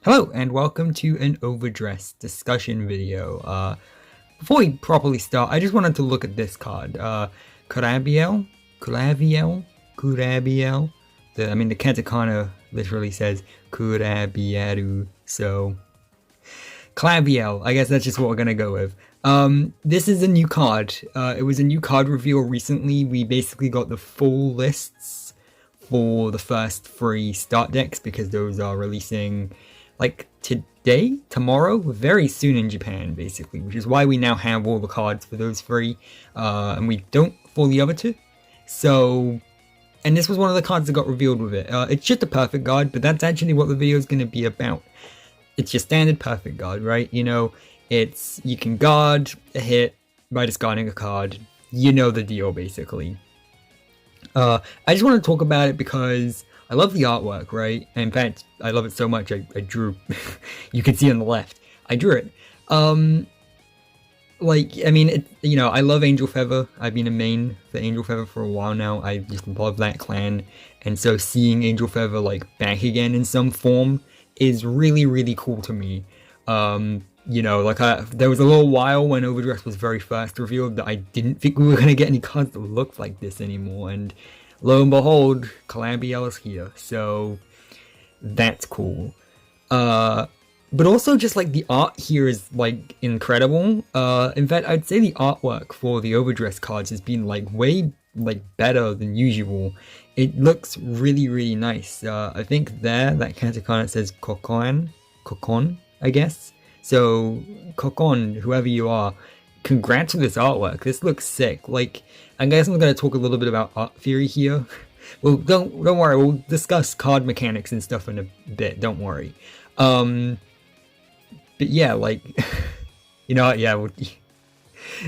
Hello and welcome to an OverDress discussion video. Before we properly start, I just wanted to look at this card. Kurabiel. The katakana literally says Kurabiel, so Kalabiel. I guess that's just what we're gonna go with. This is a new card. It was a new card reveal recently. We basically got the full lists for the first 3 start decks because those are releasing like tomorrow, very soon in Japan, basically, which is why we now have all the cards for those 3, and we don't for the other 2. So, and this was one of the cards that got revealed with it. It's just a perfect guard, but that's actually what the video is going to be about. It's your standard perfect guard, right? You know, you can guard a hit by discarding a card. You know the deal, basically. I just want to talk about it because I love the artwork, right? In fact, I love it so much I drew. You can see on the left, I drew it. I love Angel Feather. I've been a main for Angel Feather for a while now. I just love that clan, and so seeing Angel Feather like back again in some form is really, really cool to me. There was a little while when OverDress was very first revealed that I didn't think we were gonna get any cards that looked like this anymore, and lo and behold, Kalabiel is here, so that's cool. But also just like the art here is like incredible. In fact, I'd say the artwork for the OverDress cards has been like way like better than usual. It looks really, really nice. I think that katakana says Kokon, I guess. So Kokon, whoever you are, congrats with this artwork. This looks sick. Like, I guess I'm going to talk a little bit about art theory here. Well, don't worry. We'll discuss card mechanics and stuff in a bit. Don't worry. But yeah, like, you know what?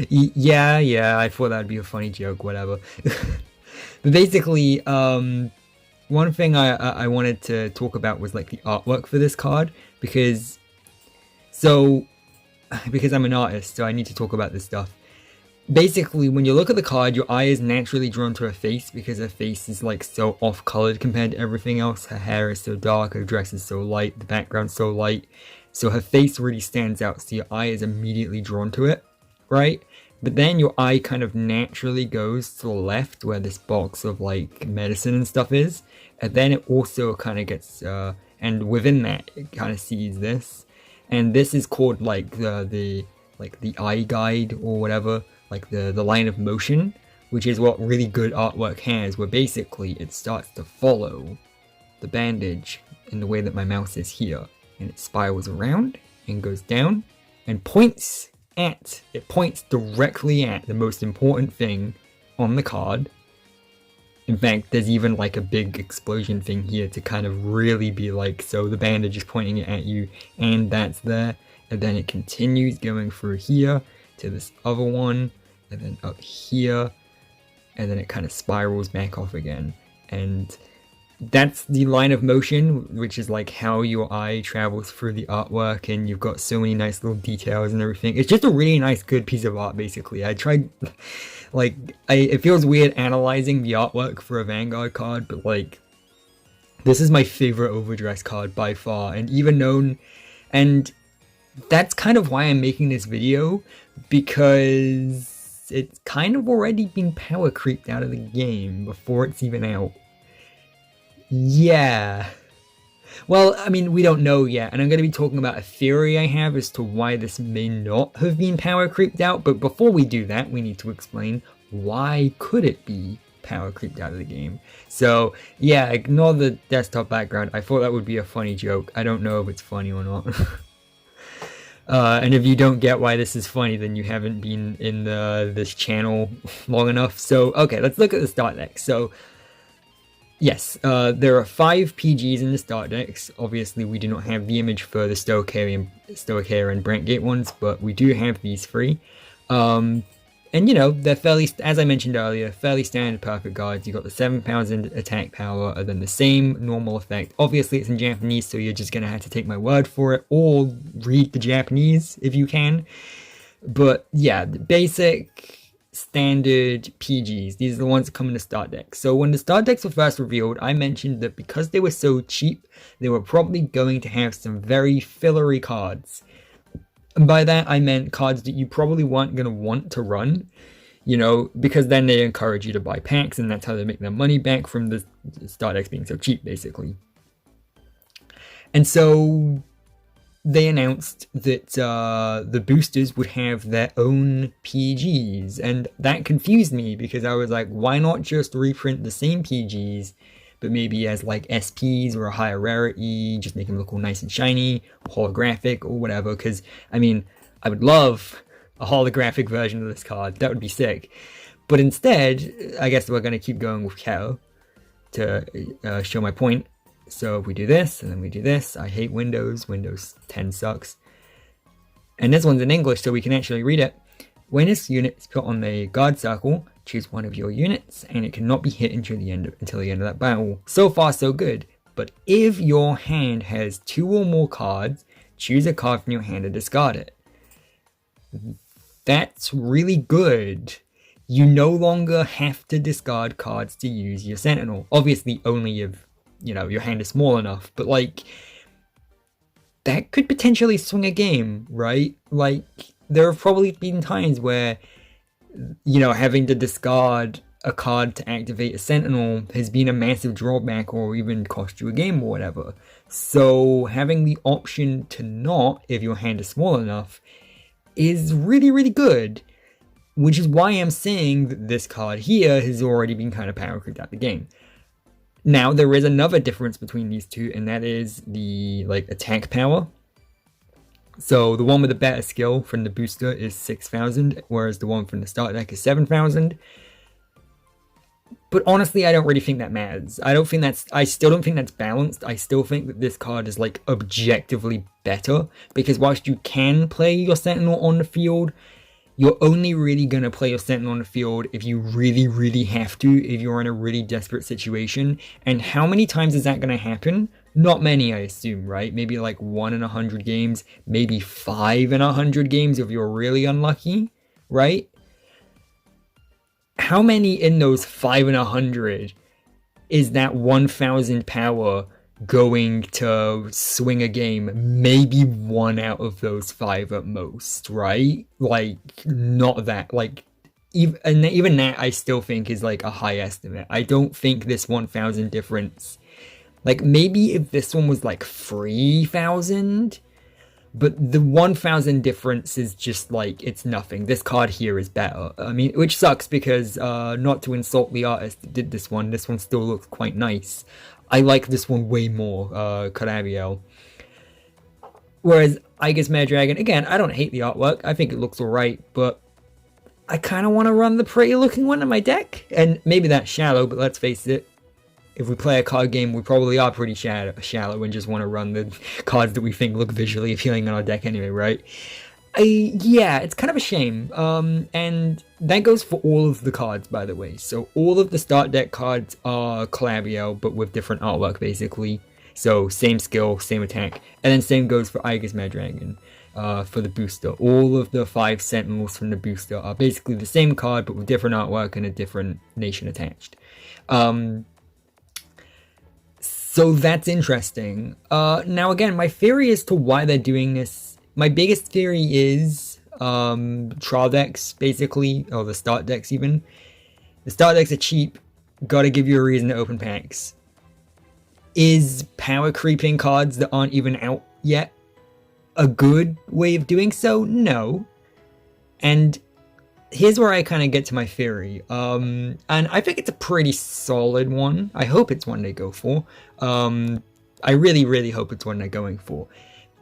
Yeah, yeah. I thought that'd be a funny joke. Whatever. But basically, one thing I wanted to talk about was like the artwork for this card because I'm an artist, so I need to talk about this stuff. Basically, when you look at the card, your eye is naturally drawn to her face because her face is like so off-colored compared to everything else. Her hair is so dark, her dress is so light, the background's so light. So her face really stands out, so your eye is immediately drawn to it, right? But then your eye kind of naturally goes to the left where this box of like medicine and stuff is. And then it also kind of gets, and within that, it kind of sees this. And this is called like the eye guide or whatever, like the line of motion, which is what really good artwork has, where basically it starts to follow the bandage in the way that my mouse is here, and it spirals around and goes down and points directly at the most important thing on the card. In fact, there's even like a big explosion thing here to kind of really be like, so the bandage is pointing it at you, and that's there. And then it continues going through here to this other one, and then up here, and then it kind of spirals back off again. And that's the line of motion, which is like how your eye travels through the artwork, and you've got so many nice little details and everything. It's just a really nice, good piece of art, basically. I tried, it feels weird analyzing the artwork for a Vanguard card, but like, this is my favorite OverDress card by far, and that's kind of why I'm making this video, because it's kind of already been power creeped out of the game before it's even out. Yeah. Well, I mean, we don't know yet, and I'm going to be talking about a theory I have as to why this may not have been power creeped out, but before we do that, we need to explain why could it be power creeped out of the game. So, yeah, ignore the desktop background. I thought that would be a funny joke. I don't know if it's funny or not. And if you don't get why this is funny, then you haven't been in this channel long enough. So, okay, let's look at the start deck. So, yes, there are 5 PGs in the start decks. Obviously, we do not have the image for the Stoicaire and Brantgate ones, but we do have these 3. And, you know, they're fairly, as I mentioned earlier, fairly standard perfect guards. You've got the 7,000 attack power, and then the same normal effect. Obviously, it's in Japanese, so you're just going to have to take my word for it, or read the Japanese if you can. But, yeah, the basic standard PGs. These are the ones that come in the start deck. So when the start decks were first revealed, I mentioned that because they were so cheap, they were probably going to have some very fillery cards. And by that, I meant cards that you probably weren't going to want to run, you know, because then they encourage you to buy packs, and that's how they make their money back from the start decks being so cheap, basically. And so they announced that the boosters would have their own PGs, and that confused me because I was like, why not just reprint the same PGs, but maybe as like SPs or a higher rarity, just make them look all nice and shiny, holographic or whatever, because, I mean, I would love a holographic version of this card, that would be sick. But instead, I guess we're going to keep going with Kel to show my point. So if we do this, and then we do this, I hate Windows 10 sucks. And this one's in English, so we can actually read it. When this unit is put on the guard circle, choose one of your units, and it cannot be hit until the end of that battle. So far, so good. But if your hand has 2 or more cards, choose a card from your hand and discard it. That's really good. You no longer have to discard cards to use your Sentinel. Obviously, only if, you know, your hand is small enough, but like, that could potentially swing a game, right? Like, there have probably been times where, you know, having to discard a card to activate a Sentinel has been a massive drawback or even cost you a game or whatever. So having the option to not, if your hand is small enough, is really, really good. Which is why I'm saying that this card here has already been kind of power creeped out the game. Now, there is another difference between these two, and that is the, like, attack power. So the one with the better skill from the booster is 6,000, whereas the one from the start deck is 7,000. But honestly, I don't really think that matters. I still don't think that's balanced. I still think that this card is, like, objectively better, because whilst you can play your Sentinel on the field, you're only really going to play your Sentinel on the field if you really, really have to, if you're in a really desperate situation. And how many times is that going to happen? Not many, I assume, right? Maybe like 1 in 100 games, maybe 5 in 100 games if you're really unlucky, right? How many in those 5 in 100 is that 1,000 power going to swing a game? Maybe 1 out of those 5 at most, right? Like, not that, like, even that I still think is like a high estimate. I don't think this 1,000 difference, like, maybe if this one was like 3,000, but the 1,000 difference is just like, it's nothing. This card here is better. I mean, which sucks because, not to insult the artist that did this one still looks quite nice. I like this one way more, Kurabiel. Whereas Aegismare Dragon, again, I don't hate the artwork. I think it looks alright, but I kind of want to run the pretty looking one in my deck. And maybe that's shallow, but let's face it, if we play a card game, we probably are pretty shallow and just want to run the cards that we think look visually appealing on our deck anyway, right? Yeah, it's kind of a shame. And that goes for all of the cards, by the way. So all of the start deck cards are Kalabiel, but with different artwork, basically. So same skill, same attack. And then same goes for Aegismare Dragon for the booster. All of the 5 Sentinels from the booster are basically the same card, but with different artwork and a different nation attached. So that's interesting. Now again, my theory as to why they're doing this, my biggest theory is trial decks, basically, or the start decks even. The start decks are cheap, gotta give you a reason to open packs. Is power creeping cards that aren't even out yet a good way of doing so? No. And here's where I kind of get to my theory. And I think it's a pretty solid one. I hope it's one they go for. I really, really hope it's one they're going for.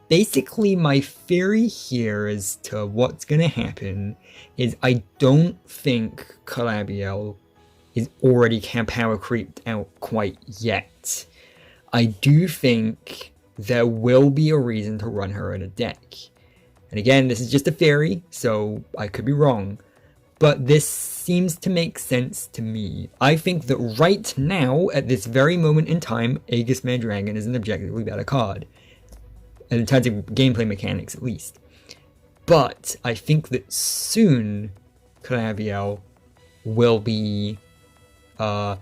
Basically, my theory here as to what's going to happen is I don't think Kalabiel is already power creeped out quite yet. I do think there will be a reason to run her in a deck. And again, this is just a theory, so I could be wrong. But this seems to make sense to me. I think that right now, at this very moment in time, Aegismare Dragon is an objectively better card. In terms of gameplay mechanics, at least. But I think that soon, Kurabiel will be a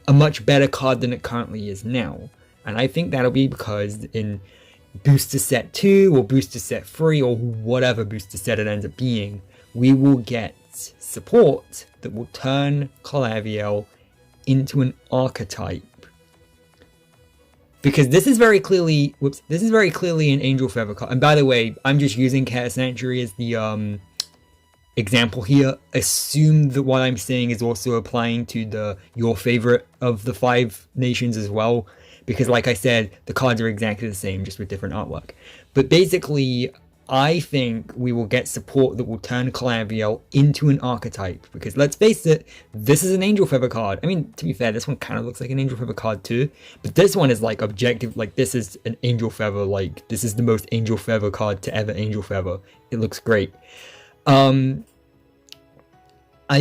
much better card than it currently is now. And I think that'll be because in booster set 2 or booster set 3 or whatever booster set it ends up being, we will get support that will turn Kalabiel into an archetype. Because this is very clearly, this is very clearly an Angel Feather card. And by the way, I'm just using Cat Sanctuary as the example here. Assume that what I'm saying is also applying to your favorite of the 5 nations as well. Because like I said, the cards are exactly the same, just with different artwork. But basically, I think we will get support that will turn Kalabiel into an archetype. Because let's face it, this is an Angel Feather card. I mean, to be fair, this one kind of looks like an Angel Feather card too. But this one is like objective, like this is an Angel Feather, like this is the most Angel Feather card to ever Angel Feather. It looks great. I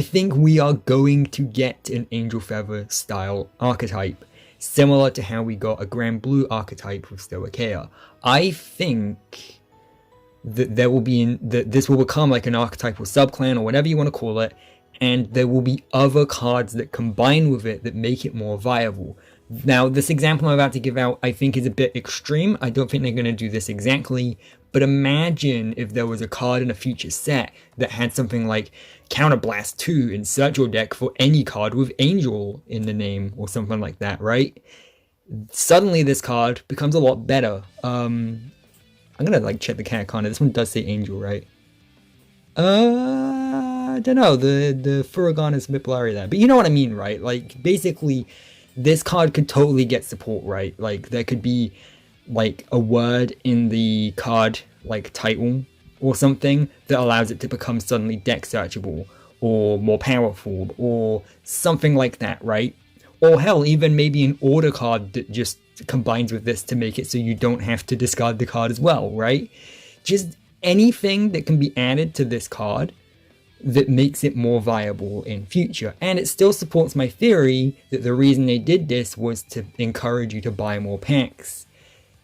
think we are going to get an Angel Feather style archetype. Similar to how we got a Grand Blue archetype with Stoicheia. I think that there will be that this will become like an archetypal subclan or whatever you want to call it, and there will be other cards that combine with it that make it more viable. Now, this example I'm about to give out, I think is a bit extreme. I don't think they're going to do this exactly, but imagine if there was a card in a future set that had something like Counterblast 2, insert your deck for any card with Angel in the name or something like that, right? Suddenly this card becomes a lot better. I'm gonna like check the cat corner. This one does say Angel, right? I don't know. The Furagon is a bit blurry there, but you know what I mean, right? Like basically, this card could totally get support, right? Like there could be like a word in the card like title or something that allows it to become suddenly deck searchable or more powerful or something like that, right? Or hell, even maybe an order card that just combines with this to make it so you don't have to discard the card as well, right? Just anything that can be added to this card that makes it more viable in future. And it still supports my theory that the reason they did this was to encourage you to buy more packs.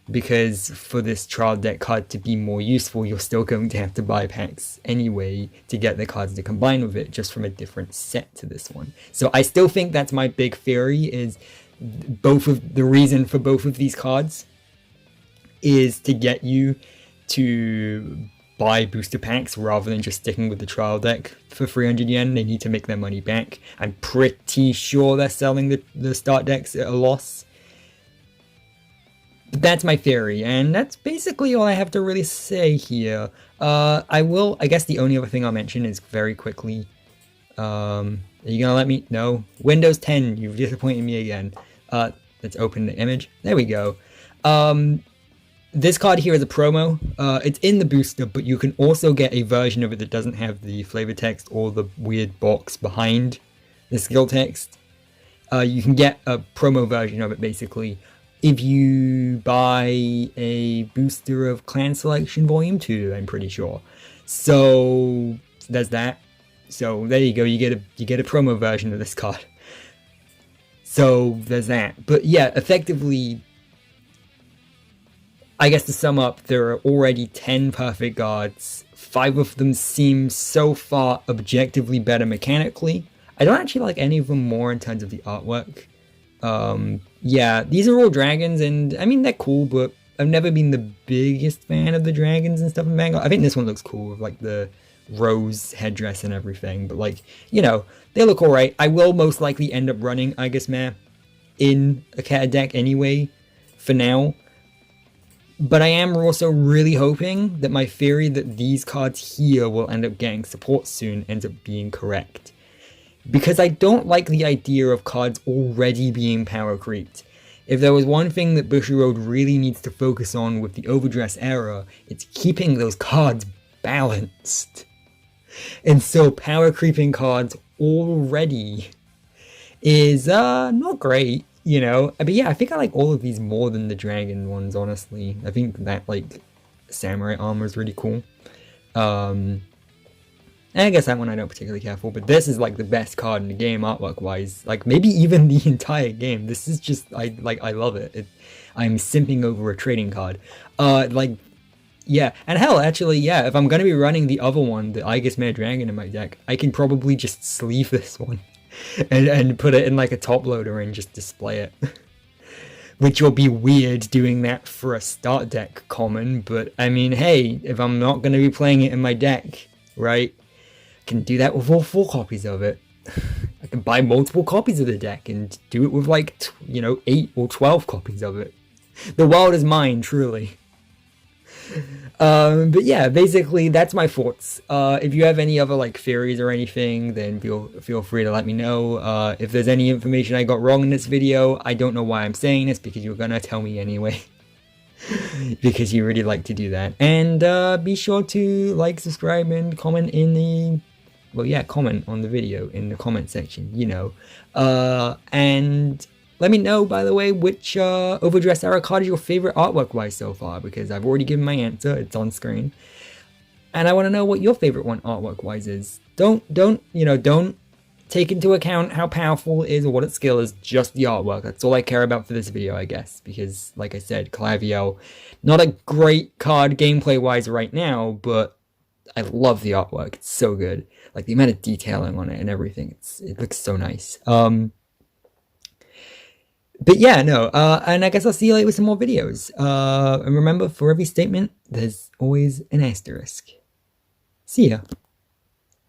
Because for this trial deck card to be more useful, you're still going to have to buy packs anyway to get the cards to combine with it, just from a different set to this one. So I still think that's my big theory, is the reason for both of these cards is to get you to buy booster packs rather than just sticking with the trial deck for 300 yen. They need to make their money back. I'm pretty sure they're selling the start decks at a loss. But that's my theory, and that's basically all I have to really say here. I guess the only other thing I'll mention is very quickly, are you gonna let me? No. Windows 10, you've disappointed me again. Let's open the image. There we go. This card here is a promo. It's in the booster, but you can also get a version of it that doesn't have the flavor text or the weird box behind the skill text. You can get a promo version of it, basically, if you buy a booster of Clan Selection Volume 2, I'm pretty sure. So there's that. So there you go, you get a promo version of this card. So there's that. But yeah, effectively, I guess to sum up, there are already 10 perfect guards. 5 of them seem so far objectively better mechanically. I don't actually like any of them more in terms of the artwork. Yeah, these are all dragons, and I mean, they're cool, but I've never been the biggest fan of the dragons and stuff in Vanguard. I think this one looks cool with like the rose headdress and everything, but like, you know, they look alright. I will most likely end up running aegismare in a cat deck anyway, for now. But I am also really hoping that my theory that these cards here will end up getting support soon ends up being correct. Because I don't like the idea of cards already being power creeped. If there was one thing that bushiroad really needs to focus on with the OverDress Era, it's keeping those cards balanced. And so power creeping cards already is not great, you know. But yeah, I think I like all of these more than the dragon ones, honestly. I think that like samurai armor is really cool. And I guess that one I don't particularly care for, but this is like the best card in the game artwork wise, like maybe even the entire game. This is just, I love it. I'm simping over a trading card. Like Yeah, and hell, actually, yeah, if I'm gonna be running the other one, the aegismare dragon in my deck, I can probably just sleeve this one and put it in like a top loader and just display it. Which will be weird doing that for a start deck common, but I mean, hey, if I'm not gonna be playing it in my deck, right, I can do that with all 4 copies of it. I can buy multiple copies of the deck and do it with like, 8 or 12 copies of it. The world is mine, truly. But yeah, basically that's my thoughts. If you have any other like theories or anything, then feel free to let me know. If there's any information I got wrong in this video, I don't know why I'm saying this, because you're gonna tell me anyway. Because you really like to do that. And be sure to like, subscribe, and comment in the... Well, yeah, comment on the video in the comment section, and let me know, by the way, which OverDress Era card is your favorite artwork-wise so far, because I've already given my answer. It's on screen. And I want to know what your favorite one artwork-wise is. Don't take into account how powerful it is or what its skill is, just the artwork. That's all I care about for this video, I guess, because, like I said, Kalabiel, not a great card gameplay-wise right now, but I love the artwork. It's so good. Like, the amount of detailing on it and everything, it looks so nice. But yeah, no, and I guess I'll see you later with some more videos. And remember, for every statement, there's always an asterisk. See ya.